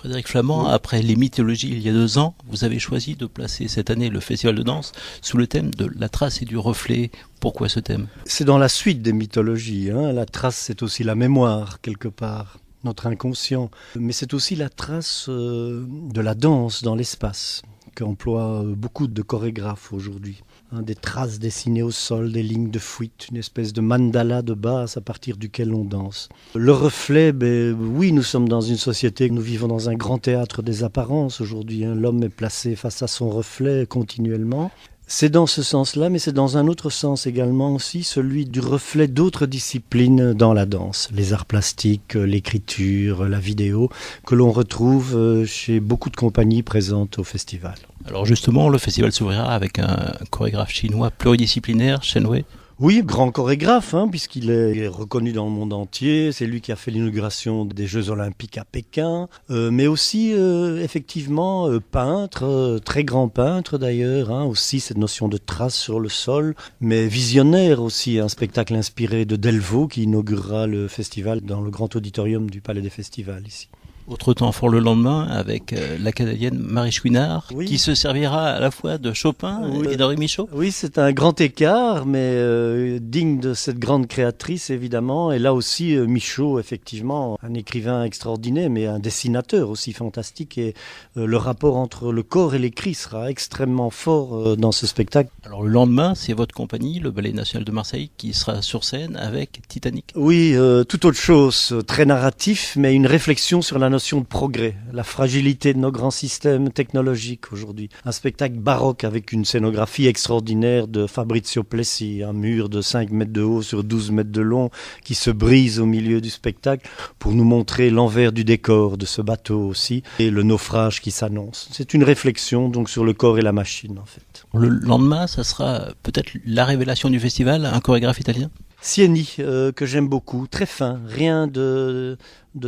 Frédéric Flamand, après les mythologies il y a 2 ans, vous avez choisi de placer cette année le festival de danse sous le thème de la trace et du reflet. Pourquoi ce thème ? C'est dans la suite des mythologies. La trace, c'est aussi la mémoire, quelque part, notre inconscient. Mais c'est aussi la trace de la danse dans l'espace, qu'emploient beaucoup de chorégraphes aujourd'hui. Des traces dessinées au sol, des lignes de fuite, une espèce de mandala de base à partir duquel on danse. Le reflet, oui, nous sommes dans une société, nous vivons dans un grand théâtre des apparences aujourd'hui. L'homme est placé face à son reflet continuellement. C'est dans ce sens-là, mais c'est dans un autre sens également aussi, celui du reflet d'autres disciplines dans la danse. Les arts plastiques, l'écriture, la vidéo, que l'on retrouve chez beaucoup de compagnies présentes au festival. Alors justement, le festival s'ouvrira avec un chorégraphe chinois pluridisciplinaire, Chen Wei. Oui, grand chorégraphe, puisqu'il est reconnu dans le monde entier. C'est lui qui a fait l'inauguration des Jeux Olympiques à Pékin, mais aussi effectivement peintre, très grand peintre d'ailleurs, aussi cette notion de trace sur le sol, mais visionnaire aussi, un spectacle inspiré de Delvaux qui inaugurera le festival dans le grand auditorium du Palais des Festivals ici. Autre temps fort le lendemain avec la canadienne Marie Chouinard, oui, qui se servira à la fois de Chopin et d'Henri Michaud. Oui, c'est un grand écart, mais digne de cette grande créatrice évidemment. Et là aussi, Michaud, effectivement, un écrivain extraordinaire, mais un dessinateur aussi fantastique. Et le rapport entre le corps et l'écrit sera extrêmement fort dans ce spectacle. Alors le lendemain, c'est votre compagnie, le Ballet National de Marseille, qui sera sur scène avec Titanic. Oui, tout autre chose, très narratif, mais une réflexion sur la notion de progrès, la fragilité de nos grands systèmes technologiques aujourd'hui. Un spectacle baroque avec une scénographie extraordinaire de Fabrizio Plessis, un mur de 5 mètres de haut sur 12 mètres de long qui se brise au milieu du spectacle pour nous montrer l'envers du décor de ce bateau aussi et le naufrage qui s'annonce. C'est une réflexion donc sur le corps et la machine en fait. Le lendemain, ça sera peut-être la révélation du festival, un chorégraphe italien ? Sieni, que j'aime beaucoup, très fin, rien de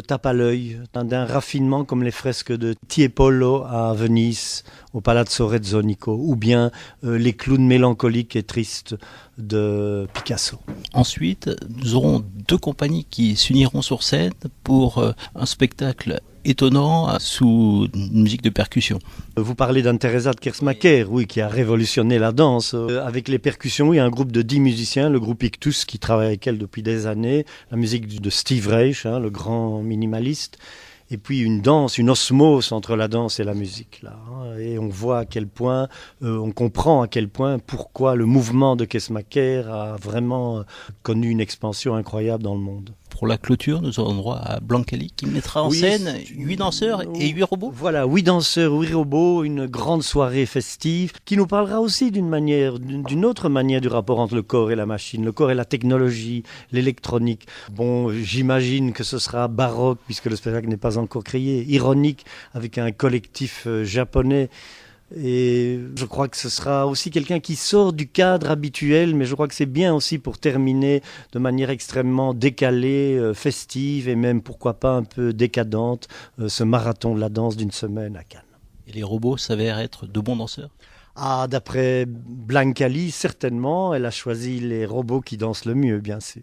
tape à l'œil, d'un raffinement comme les fresques de Tiepolo à Venise, au Palazzo Rezzonico, ou bien les clowns mélancoliques et tristes de Picasso. Ensuite, nous aurons 2 compagnies qui s'uniront sur scène pour un spectacle étonnant sous une musique de percussion. Vous parlez d'Anne-Theresa de Kersmacher, oui, qui a révolutionné la danse. Avec les percussions, oui, un groupe de 10 musiciens, le groupe Ictus, qui travaille avec elle depuis des années, la musique de Steve Reich, le grand minimaliste, et puis une danse, une osmose entre la danse et la musique. Là, et on voit à quel point, on comprend à quel point, pourquoi le mouvement de Kersmacher a vraiment connu une expansion incroyable dans le monde. Pour la clôture, nous aurons droit à Blancali qui mettra en scène 8 danseurs et 8 robots. Voilà, 8 danseurs, 8 robots, une grande soirée festive qui nous parlera aussi d'une autre manière du rapport entre le corps et la machine, le corps et la technologie, l'électronique. Bon, j'imagine que ce sera baroque puisque le spectacle n'est pas encore créé, ironique avec un collectif japonais. Et je crois que ce sera aussi quelqu'un qui sort du cadre habituel, mais je crois que c'est bien aussi pour terminer de manière extrêmement décalée, festive et même pourquoi pas un peu décadente, ce marathon de la danse d'une semaine à Cannes. Et les robots s'avèrent être de bons danseurs ? D'après Blancali, certainement, elle a choisi les robots qui dansent le mieux, bien sûr.